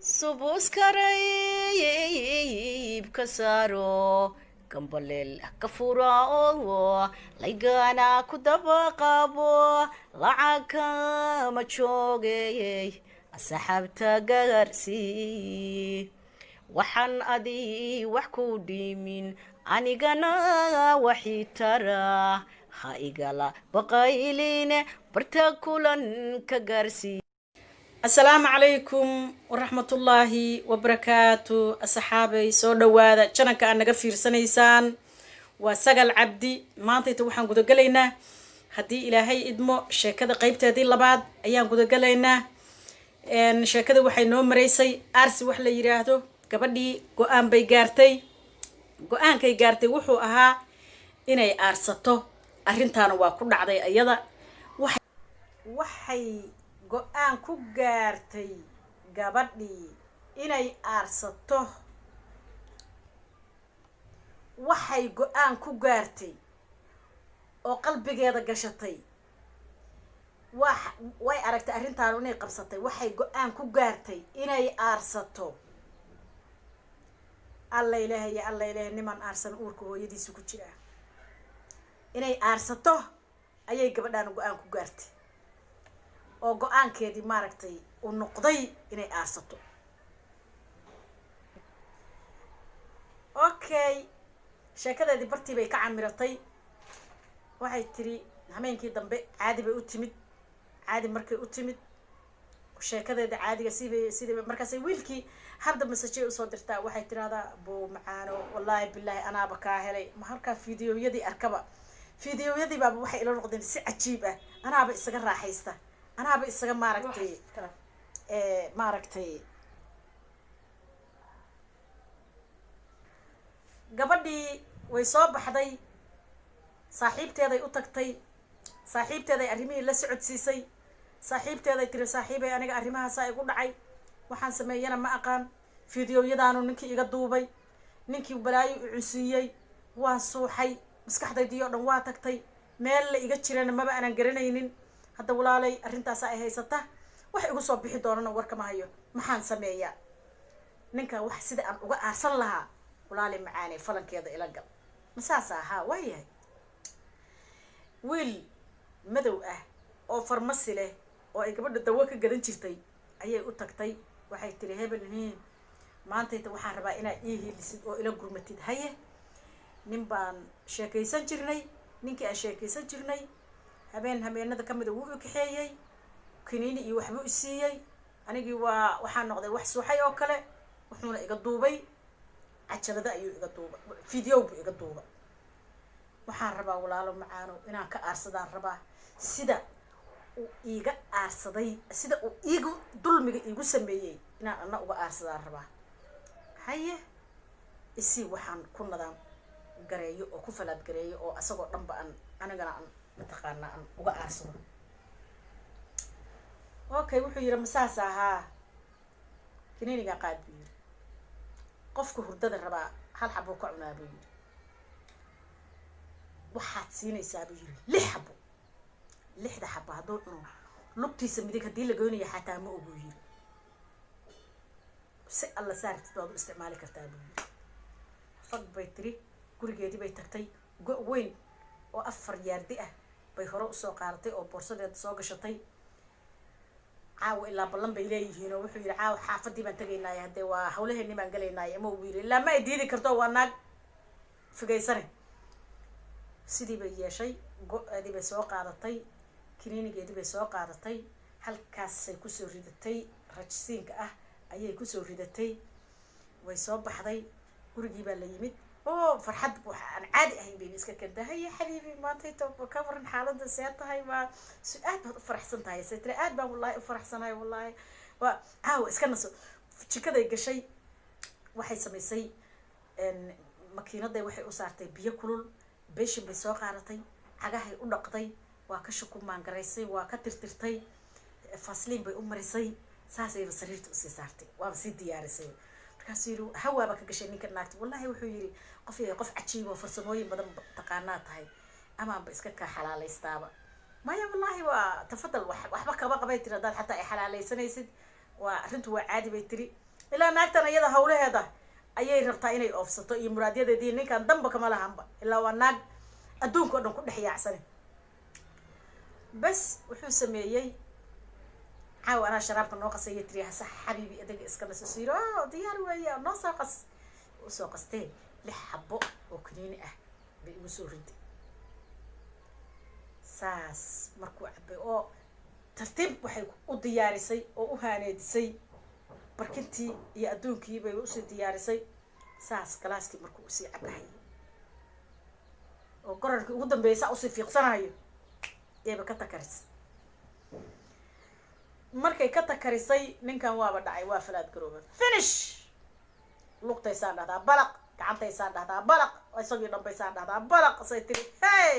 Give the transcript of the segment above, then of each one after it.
subuskaray kasaro kambalel kafurao laygana kudabaqabo lacagka majoogey asxaabta gaarsi waxaan adi wax ku dhimin anigana waxi tara ha igala baqayline barta kulan ka gaarsi. السلام عليكم ورحمة الله وبركاته أصحابي سو دوادا جنك أنا غفير سنيسان وسجل عبدي ما أنتي توحن قد قلينا هدي إلهي إدمو شكذا قيبت هدي لبعض أيام قد قلينا إن شكذا وحي نوم مريسي أرسي وحلا يراهدو قبدي قوان بيجارتي قوان كي جارتي وحو أها إني أرسطو أرنتان واكود عضي أيضا وحي go-aan ku gaartay gabadhii inay aarsato waxay go-aan ku gaartay oo qalbigeeda gashatay way aragtay arrintaan inay qabsatay waxay go-aan ku gaartay inay aarsato alla ilaahay niman aarsan uurka hooyadiisa ku jira inay aarsato ayay gabadhaan go-aan ku gaartay oo go-aankeedii maaragtay uu noqday inay aarsato. okay sheekadeedii bartii bay ka camiratay waxay tiri hameenkii dambe caadi bay u timid caadi markay u timid sheekadeeda caadiga sidii markaas wiilkii habda message u soo dirtaa waxay tiraahdaa boo macaano wallahi billahi anaaba ka helay ma halka fiidiyoyadii arkaba fiidiyoyadii baa waxay ila noqdeen si cajiib ah anaaba isaga raaxaysta anaaba isaga maaragtay gabadhii way soo baxday saaxiibteeday u tagtay saaxiibteeday arrimihii la socodsiisay saaxiibteeday tiri saaxiibay aniga arrimahaasaa igu dhacay waxaan sameeyana ma aqaan fiidiyoyadaanu ninkii iga duubay ninkii balaayo u cunsiiyey waan suuxay maskaxdaydii oo dhan waa tagtay meel la iga jirana maba aanan garanaynin hadda walaalay arrintaas ay haysata wax igu soo bixi doonana warka ma hayo maxaan sameeyaa ninka wax sida aan uga aarsan lahaa walaalay macaanay falankeeda ila gal masaas ahaa waayahay wiil madow ah oo farmasi leh oo ay gabadha dawo ka gadan jirtay ayay u tagtay waxay tiri hebel maantayta waxaan rabaa inaad ii helisid oo ila gurmatid haye nin baan sheekaysan jirnay ninkii aan sheekaysan jirnay habeenada ka mida wuu kaxeeyay kiniini iyo waxbuu isiiyey anigii waxaan noqday wax suuxay oo kale wuxuuna iga duubay cajalada ayuu iga duubay video buu iga duubay waxaan rabaa walaalo macaano inaan ka aarsadaan rabaa sida uu iga aarsaday sida uu igu dulmiga igu sameeyay inaan ana uga aarsadaan rabaa haye isi waxaan ku nadaan gareeyo oo ku falaad gareeyo oo asagoo dhanba anigana mataqaana aan uga aarsado. okay wuxuu yiri masaas ahaa kiniiniga qaad buu yiri qofku hurdada rabaa hal xabo ka cunaa buu yiri waxaad siinaysaa buu yiri 6 xabo 6 xabo hadduu cuno lugtiisa midig haddii la goynayo xataa ma ogu yiri si alla saartid baad u isticmaali kartaa buu yiri fag bay tiri gurigeedii bay tagtay weyn oo 4 yaardi ah bay hore u soo qaadatay oo boorsadeeda soo gashatay caawa ilaa ballan bay leeyihiin oo wuxuu yiri caawa xaafadii baan tagaynaa hadee waa hawlaheennii baan galaynaa ama uu yiri ilaa ma ay diidi karto waa naag figaysane sidii bay yeeshay go-adii bay soo qaadatay kiniinigeedii bay soo qaadatay halkaasay kusoo ridatay rajsiinka ah ayay kusoo ridatay way soo baxday gurigii baa la yimid فرحت عن عادي أهين بيني إسكا كنت هيا حبيبي ما تيتو بكبر حالة سيادة هاي ما سؤال فرح سنتها هاي ستري آد والله فرح سنة هاي والله إسكا نسو في كذا يجي شيء واحد سميسي إن ماكينة ده واحد أسرتي بياكلون بيش بيسوق عرتي حاجة هي أنقطي وكشكو مانجريسي وكترترتي فاصلين بأمريسي ساسي بسريرت أسيسارتي وابسي ديارسي كاسيرو هوا بك قشني كناكت والله وحيري قف عجيب وفرسموي بدن تقانات هاي أما بإسكك حلال يستابا ما يا والله وتفضل وحبك بقى بيتري دار حتى حلال يسنيسد وأنت عادي بيتري ilaa naagtan iyada hawlaheeda ayay rabtaa inay oofsato iyo muraadyadeedii ninkan damba kama lahanba ilaa waa naag adduunka oo dhan ku dhex yaacsanay bas wuxuu sameeyey caawa anaa sharaabka noo qasaya tiri hasa xabiibi adaga iska nasasiiro diyaar weeye noo soo qas usoo qasteen 6 xabo oo kaniini ah bay ugu soo riday saas markuu cabay oo tartiib waxay u diyaarisay oo u haaneedisay barkintii iyo adduunkii bay usii diyaarisay saas galaaskii markuu usii cabahay oo gorarkii ugu dambeeyay usii fiiqsanayo eeba ka takarisay markay ka takarisay ninkan waaba dhacay waa falaad garooba finish luqtaysaan dhahdaa balaq gacantaysaan dhahdaa balaq isagii dhambaysaan dhahdaa balaq say tiri hey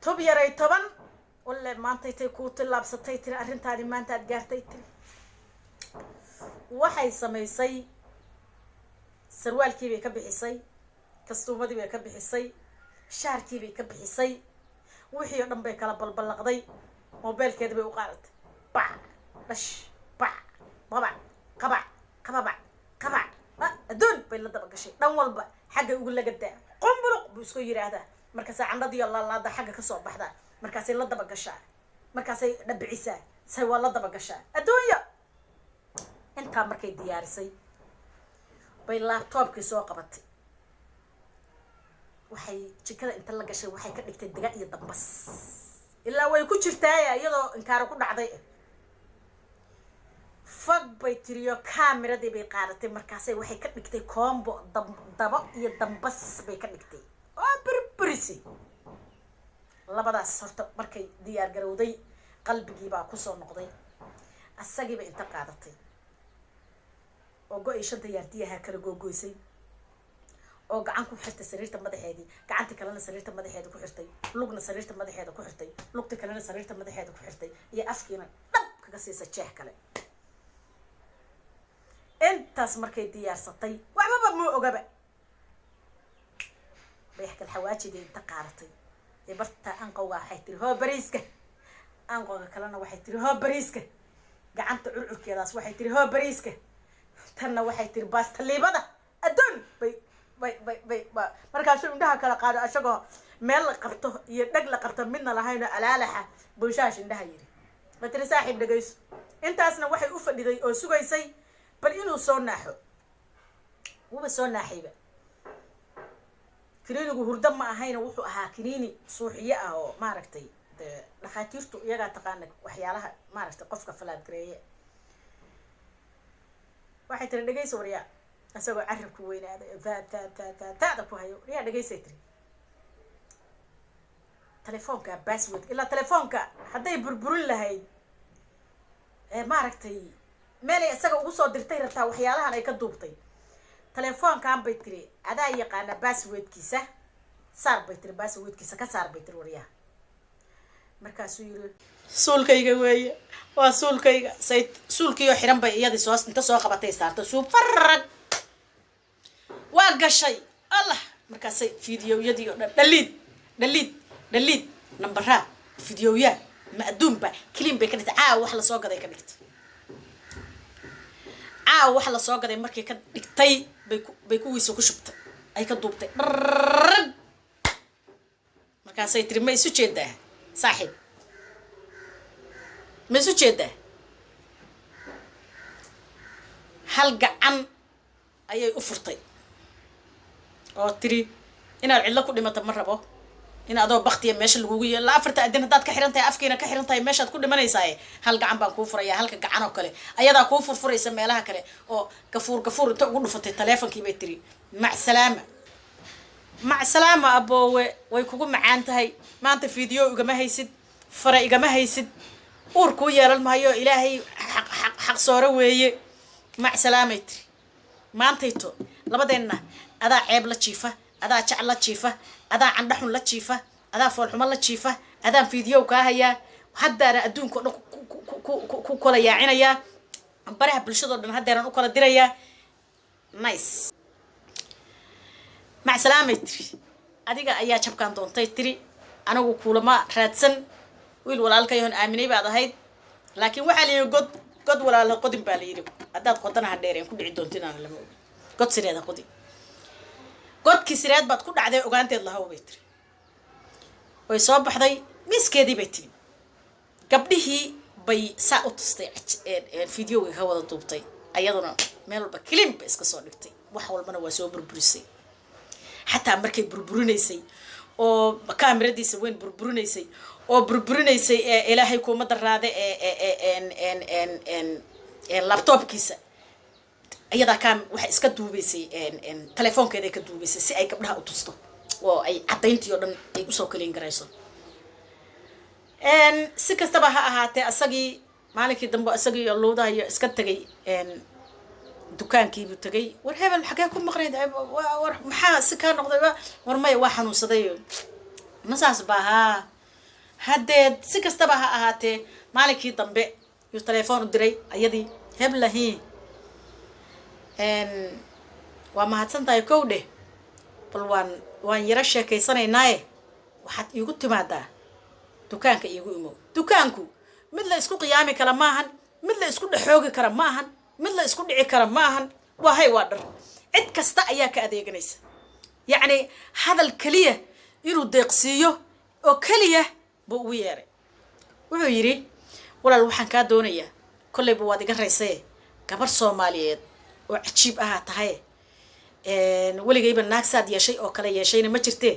tob yaray 10 walla maantay tay ku tilaabsatay tiri arrintaani maanta aad gaartay tiri waxay samaysay sarwaalkii bay ka bixisay kastuumadii bay ka bixisay shaarkii bay ka bixisay wixii oo dhan bay kala balbalaqday mobilkeeda bay u qaadatay ba dhash ba baba qaba qaba qaba adduun bay la daba gashay dhan walba xagga ugu lagadaa qumburuq buu isku yiraahdaa markaasay candhadii laalaada xagga ka soo baxdaa markaasay la daba gashaa markaasay dhabicisaa say waa la daba gashaa adduunya intaa markay diyaarisay bay laptopkii soo qabatay waxay jikada inta la gashay waxay ka dhigtay daga iyo dambas ilaa way ku jirtaa iyadoo inkaaro ku dhacday fag bay tiriyo kaameradii bay qaadatay markaasay waxay ka dhigtay combo daba iyo dambas bay ka dhigtay oo burburisi labadaas horta markay diyaar garowday qalbigii baa ku soo noqday asagiiba inta qaadatay oo go-ay 5 yaardiyaha kala googoysay oo gacan ku xirtay sariirta madaxeedii gacanta kalena sariirta madaxeeda ku xirtay lugna sariirta madaxeeda ku xirtay lugta kalena sariirta madaxeeda ku xirtay iyo afkiina dhab kaga siisa jeex kale intaas markay diyaarsatay waxba ma ogaba bayxkal xawaajidii inta qaaratay ee barta anqowga waxay tiri hoo bariiska anqowga kalena waxay tiri hoo bariiska gacanta curcurkeedaas waxay tiri hoo bariiska tanna waxay tiri baasta liibada adduun bay markaasuu indhaha kala qaado asagoo meel la qabto iyo dhag la qabto midna lahayno alaalaxa bulshaash indhaha yiri ma tiri saaxiib dhagayso intaasna waxay u fadhiday oo sugaysay bal inuu soo naaxo wuba soo naaxayba kiniinigu hurdo ma ahayna wuxuu ahaa kiniini suuxiye ah oo maaragtay dhakhaatiirtu iyagaa taqaana waxyaalaha maaragtay qofka falaad gareeye waxay tiri dhagayso waryaa asagoo carabku weynaaday taada ku hayo waryaa dhagaysay tiri telefoonka password ilaa telefoonka hadday burburin lahayd maaragtay meelay isaga ugu soo dirtay rabtaa waxyaalahan ay ka duubtay telefoonkan bay tiri adaa yaqaana passwordkiisa saar bay tiri passwordkiisa ka saar bay tiri waryaa markaasuu yiri suulkayga weeye waa suulkayga say suulkiioo xiran bay iyadii soo inta soo qabatay saartay suu farrag waa gashay allah markaasay fiidiyowyadii oo dhan dhaliid nambara fiidiyoya ma adduunba kiliin bay ka dhigtay wax la soo gaday ka dhigtay wax la soo gaday markii ka dhigtay bay kuwiisa ku shubtay ay ka duubtay markaasay tiri ma isu jeedaa saaxiib ma isu jeedaa hal gacan ayay u furtay oo tiri inaad cidlo ku dhimato ma rabo in adoo baktiya meesha lagugu yeelo 4 adin hadaad ka xiran tahay afkiina ka xiran tahay meeshaad ku dhimanaysaa hal gacan baan kuu furayaa halka gacan oo kale ayadaa kuu furfuraysa meelaha kale oo gafuur inta ugu dhufatay teleefankii bay tiri mac salaama aboowe way kugu macaan tahay maanta fiideo igama haysid fara igama haysid uur kuu yeelan maayo ilaahay xaq sooro weeye mac salaamay tiri maantayto labadeenna adaa ceeb la jiifa adaa jac la jiifa adaa candhaxun la jiifa adaa foolxumo la jiifa adaan fiideo kaa hayaa haddaana adduunka oo dhan ku kala yaacinayaa baraha bulshadoo dhan haddeeran u kala dirayaa nice mac salaamay tiri adiga ayaa jabkaan doontay tiri anigu kuulama raadsan wiil walaalkayoon aaminay baad ahayd laakiin waxaa leeyahay god god walaalo qodin baa la yiri haddaad qodanaha dheereen ku dhici doontinaan lama ogi god sireeda qodi godkii sireed baad ku dhacday ogaanteed lahaw bay tiri way soo baxday miiskeedii bay tiri gabdhihii bay saa u tustay fideoga ka wada duubtay ayaduna meel walba kilimba iska soo dhigtay wax walbana waa soo burburisay xataa markay burburinaysay oo kaamiradiisa weyn burburinaysay oo burburinaysay ilaahay kuma daraade laptopkiisa ayada waxa iska duubaysay telefoonkeeda ka duubaysay si ay gabdhaha u tusto oo ay cadayntii oo dhan ay usoo kaleyn garayso si kastaba ha ahaatee asagii maalinkii dambe asagii loodaha iyo iska tagay dukaankiibuu tagay war hebel xagee ku maqnayd war maxaa si kaa noqday war maya waa xanuunsaday masaas baa haddeed si kastaba ha ahaatee maalinkii dambe yuu telefoon u diray ayadii heblahi waa mahadsan tahay kow dheh bal waan yaro sheekaysanaynaaye waxaad iigu timaadaa dukaanka iigu imow dukaanku mid la isku qiyaami kara maahan mid la isku dhexoogi kara maahan mid la isku dhici kara maahan waa hay waa dhar cid kasta ayaa ka adeeganaysa yacni hadal keliya inuu deeqsiiyo oo keliya buu ugu yeeray wuxuu yidhi walaal waxaan kaa doonayaa kollayba waad iga raysee gabar soomaaliyeed oo cajiib ahaa tahay weligayba naag saad yeeshay oo kale yeeshayna ma jirtee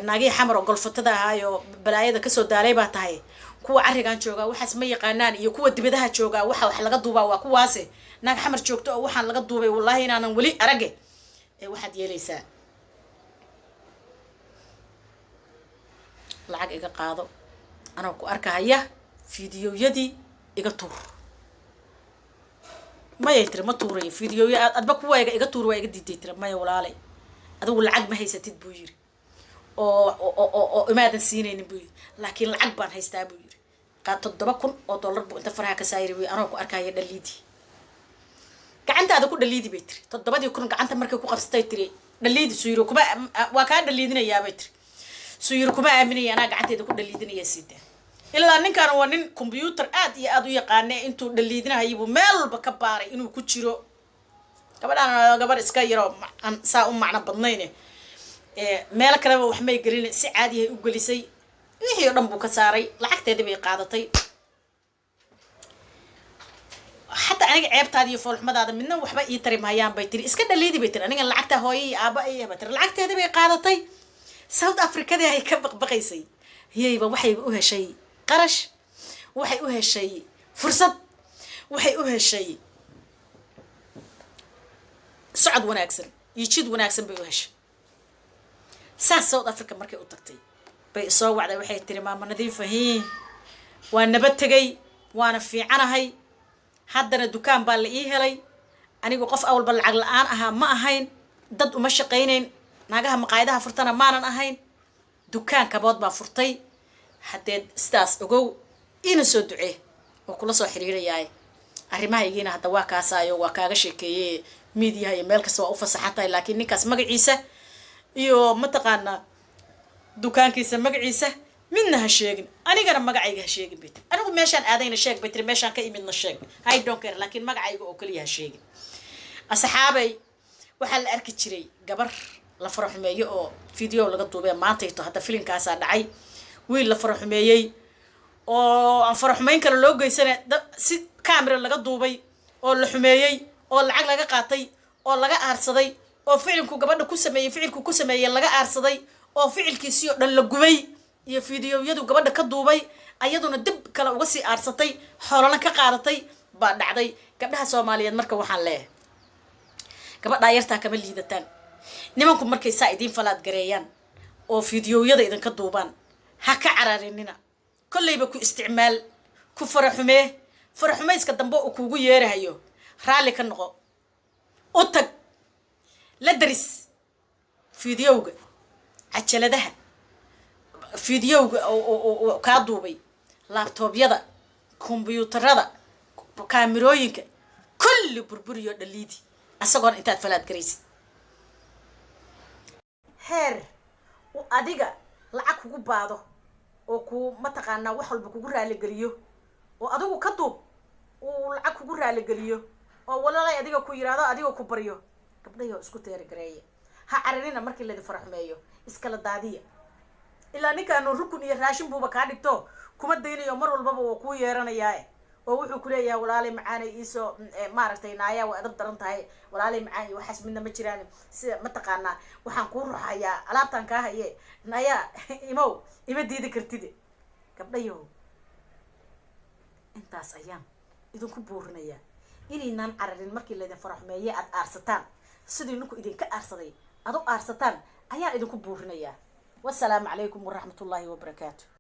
naagihii xamar oo golfatada ahaayoo balaayada kasoo daalay baa tahay kuwa carrigan joogaa waxaas ma yaqaanaan iyo kuwa dibadaha joogaa waxa wax laga duubaa waa kuwaase naag xamar joogto oo waxaan laga duubay wallaahi inaanan weli arage waxaad yeelaysaa lacag iga qaado anoo ku arkahaya fideoyadii iga tuur maya tiri ma tuurayo fideoya adba kuwayga iga tuur waa iga diiday tiri maya walaalay adigu lacag ma haysatid buu yiri oo imaadan siinaynin buu yiri laakiin lacag baan haystaa buu yiri qaad $7,000 buu inta faraha ka saayiri way anoo ku arkaya dhaliidii gacantaada ku dhaliidi bay tiri 7,000 gacanta markay ku qabsatay tiri dhaliidi suyiro kuma waa ka dhaliidinayaa bay tiri suyiro kuma aaminaya anaa gacanteeda ku dhaliidinaya sida ilaa ninkan waa nin computer aad iyo aad u yaqaan intuu dhaliidinahay buu meel walba ka baaray inuu ku jiro gabadhan gabar iska yaro saa u macna badnayn meel kale wax may gelin si caadi ah u gelisay wixii oo dhan buu ka saaray lacagteeda bay qaadatay حتى أنا عيبت هذه فول حمد هذا منه وحبا يتري مايان بيتري إسكت اللي بيتري أنا لعقتها هوي أبا إيه بتر لعقتها هذا بقاعدتي ساوث أفريقيا ده هي كبق بقيسي هي يبغى وحي يبغى شيء قرش وحي يبغى شيء فرصة وحي يبغى شيء صعد وناكسن يشيد وناكسن بيوهش ساس ساوث أفريقيا مركي أوتكتي بيصور على وحي يتري ماما نظيفة هي وأنا بتجي وأنا في عنا هاي haddana dukaan baa la ii helay anigu qof awalba lacag la'aan ahaa ma ahayn dad uma shaqaynayn naagaha maqaayadaha furtana maanan ahayn dukaan kabood baa furtay haddeed sidaas ogow ina soo ducee oo kula soo xiriirayaay arrimahaygiina hadda waa kaasaayo waa kaaga sheekeeyey miidiyaha iyo meel kasta waa u fasaxan tahay laakiin ninkaas magaciisa iyo mataqaanaa dukaankiisa magaciisa midna ha sheegin anigana magacayga ha sheegin bit anigu meeshaan aadayna sheeg bit meeshaan ka imidna sheeg I don't care laakiin magacayga oo kaliya ha sheegin asxaabay waxa la arki jiray gabar la faraxumeeyo oo video laga duubay maantayto hadda filimkaas dhacay wiil la faraxumeeyay oo aan faraxumeyn kale loo geysanay si camera laga duubay oo la xumeeyay oo lacag laga qaatay oo laga aarsaday oo ficilku gabadha ku sameeyay laga aarsaday oo ficilkiisii oo dhan la gubay iyo fiidiyowyadu gabadha ka duubay ayaduna dib kale uga sii aarsatay xoolana ka qaadatay baa dhacday gabdhaha Soomaaliyeed marka waxaan leeyahay gabadha yarta kama liidataan nimanku markay saa idin falaad gareeyaan oo fiidiyowyada idin ka duubaan ha ka cararinina kullayba ku isticmaal ku faraxumayska dambe oo kuugu yeerahayo raali ka noqo u tag la daris fiidiyowga cajaladaha fiidiyowga oo ka duubay laptopyada kombiyuutarada kaamirooyinka kulli burburiyo dhaliidi asagoon intaad falaad garaysid heer u adiga lacag kugu baado oo ku mataqaanaa wax walba kugu raali geliyo oo adigu ka duub uu lacag kugu raali geliyo oo walaalay adiga ku yiraahdo adiga ku baryo gabdhayo isku teeri gareeya ha carinina markii la faraxmeeyo iskala daadiya ilaa ninkaanu rukun iyo raashin buuba kaa dhigto kuma daynayo mar walbaba wuu ku yeeranayaa oo wuxuu ku leeyahay walaalay macaanay iisoo maaragtay naaya waa adab daran tahay walaalay macaan iyo waxaas midna ma jiraan sida ma taqaanaa waxaan kuu ruxayaa alaabtaan kaa haye naaya imow ima diidi kartid gabdhayo intaas ayaan idinku buurinayaa inaynaan cararin markii laydin faraxmeeye aad aarsataan sidii ninku idinka aarsaday aad u aarsataan ayaan idinku buurinayaa wassalaamu calaykum waraxmatullaahi wabarakaatu